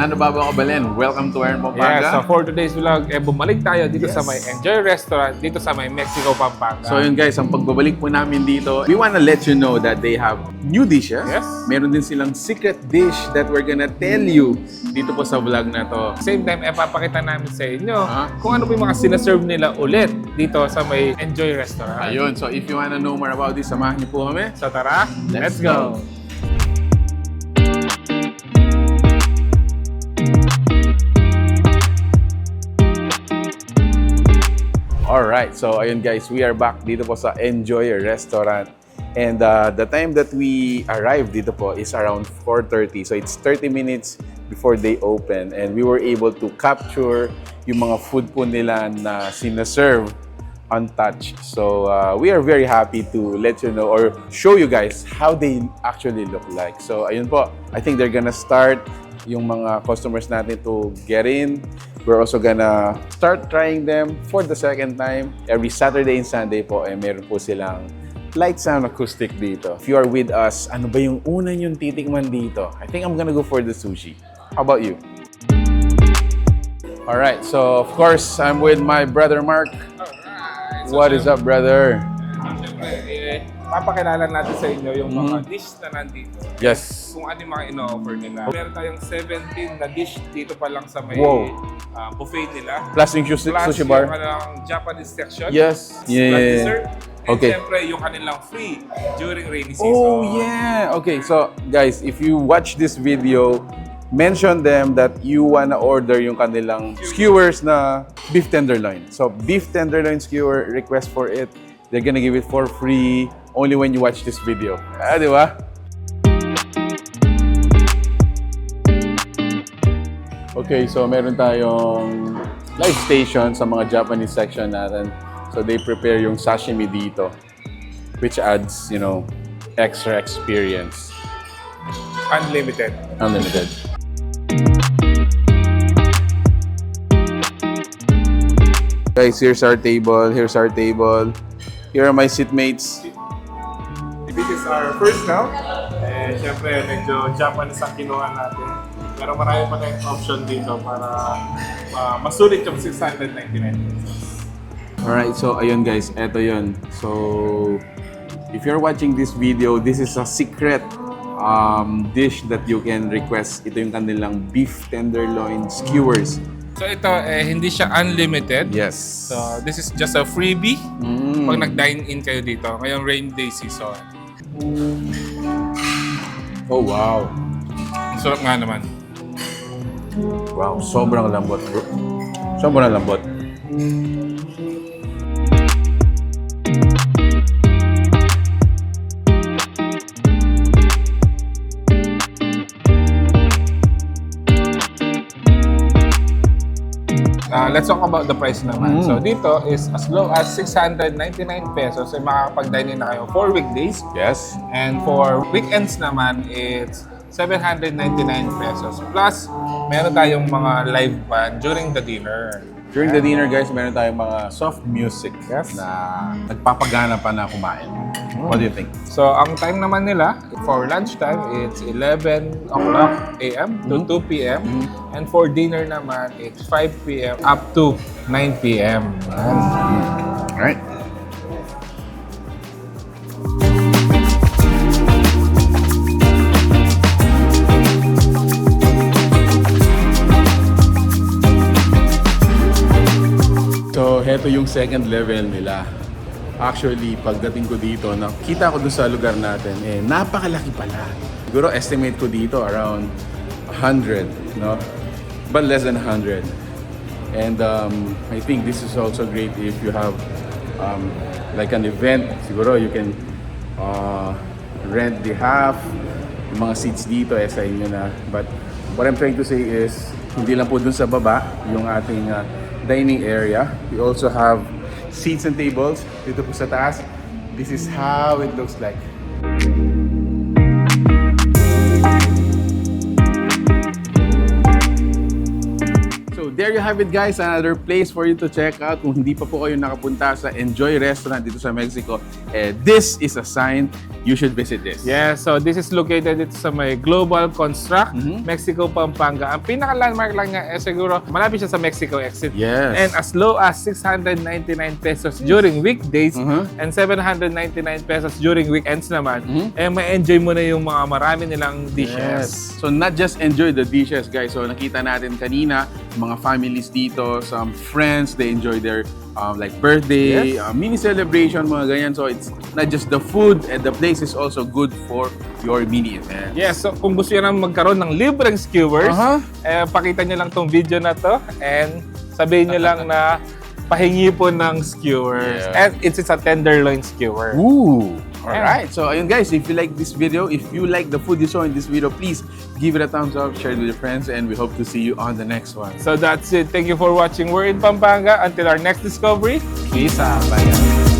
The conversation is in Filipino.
Ano ba Kabalen? Welcome to Pampanga. Yes, so for today's vlog, bumalik tayo dito sa may Enjoy Restaurant, dito sa may Mexico, Pampanga. So yun guys, ang pagbabalik po namin dito, we wanna let you know that they have new dishes. Yes. Meron din silang secret dish that we're gonna tell you dito po sa vlog na to. Same time, papakita namin sa inyo kung ano po yung mga sinaserve nila ulit dito sa may Enjoy Restaurant. Ayun, so if you wanna know more about this, samahan niyo po kami. So tara, let's go! Alright, so ayun guys, we are back dito po sa Enjoy Restaurant. And the time that we arrived dito po is around 4:30. So it's 30 minutes before they open. And we were able to capture yung mga food po nila na sinaserve untouched. So we are very happy to let you know or show you guys how they actually look like. So ayun po, I think they're gonna start yung mga customers natin to get in. We're also gonna start trying them for the second time. Every Saturday and Sunday po, meron po silang light sound acoustic dito. If you are with us, ano ba yung una yung titikman dito? I think I'm gonna go for the sushi. How about you? Alright, so of course, I'm with my brother Mark. Alright. What is up, brother? Papakilala natin sa inyo yung mga dish na nandito. Yes. Kung ano yung mga ino-offer nila. Meron tayong 17 na dish dito pa lang sa may buffet nila. Plus yung sushi bar. Plus yung kanilang Japanese section. Yes. Plus dessert. And Okay. syempre yung kanilang free during rainy season. Oh, yeah. Okay, so guys, if you watch this video, mention them that you wanna order yung kanilang skewers na beef tenderloin. So, beef tenderloin skewer, request for it. They're gonna give it for free only when you watch this video. Di ba? Okay, so meron tayong live station sa mga Japanese section natin. So they prepare yung sashimi dito, which adds, you know, extra experience. Unlimited. Unlimited. Guys, here's our table. Here's our table. Here are my seatmates. This is our first now. Syempre, medyo Japanese ang kinuha natin. Pero marami pa tayong option dito para masulit yung 699 pesos. Alright, so ayun guys, eto yun. So, if you're watching this video, this is a secret dish that you can request. Ito yung kanilang beef tenderloin skewers. So ito, hindi siya unlimited. Yes. So this is just a freebie pag nag-dine in kayo dito ngayong rain day season. Oh wow. Ang sarap nga naman. Wow, sobrang lambot bro. Sobrang lambot. Let's talk about the price naman. So dito is as low as 699 pesos ay makakapag-dine in na kayo for weekdays. Yes. And for weekends naman, it's 799 pesos. Plus, meron tayong mga live band during the dinner. During the dinner guys, meron tayong mga soft music Yes. na nagpapagana pa na kumain. What do you think? So, ang time naman nila, for lunchtime, it's 11 o'clock a.m. to 2 p.m. And for dinner naman, it's 5 p.m. up to 9 p.m. Alright. So, heto yung second level nila. Actually, pagdating ko dito, nakita ko dun sa lugar natin, napakalaki pala. Siguro estimate ko dito around 100, no? But less than 100. And I think this is also great if you have like an event. Siguro you can rent the half, yung mga seats dito, sa inyo na. But what I'm trying to say is, hindi lang po dun sa baba, yung ating dining area. We also have seats and tables dito po sa taas. This is how it looks like. So there you have it guys, another place for you to check out. Kung hindi pa po kayo nakapunta sa Enjoy Restaurant dito sa Mexico, this is a sign you should visit this. Yeah, so this is located dito sa may Global Construct, Mexico, Pampanga. Ang pinaka-landmark lang niya siguro malapit siya sa Mexico exit. Yes. And as low as 699 pesos during weekdays and 799 pesos during weekends naman, may enjoy mo na yung mga marami nilang dishes. So not just enjoy the dishes guys. So nakita natin kanina, mga families dito, some friends, they enjoy their like birthday, mini celebration, mga ganyan. So it's not just the food, and the place is also good for your mini event. Yes, so kung gusto nyo na magkaroon ng libreng skewers, pakita nyo lang tong video na to and sabihin nyo lang na pahingi po ng skewers. And it's a tenderloin skewer. Ooh! Alright, so ayun guys, if you like this video, if you like the food you saw in this video, please give it a thumbs up, share it with your friends, and we hope to see you on the next one. So that's it. Thank you for watching. We're in Pampanga. Until our next discovery, peace out. Bye guys.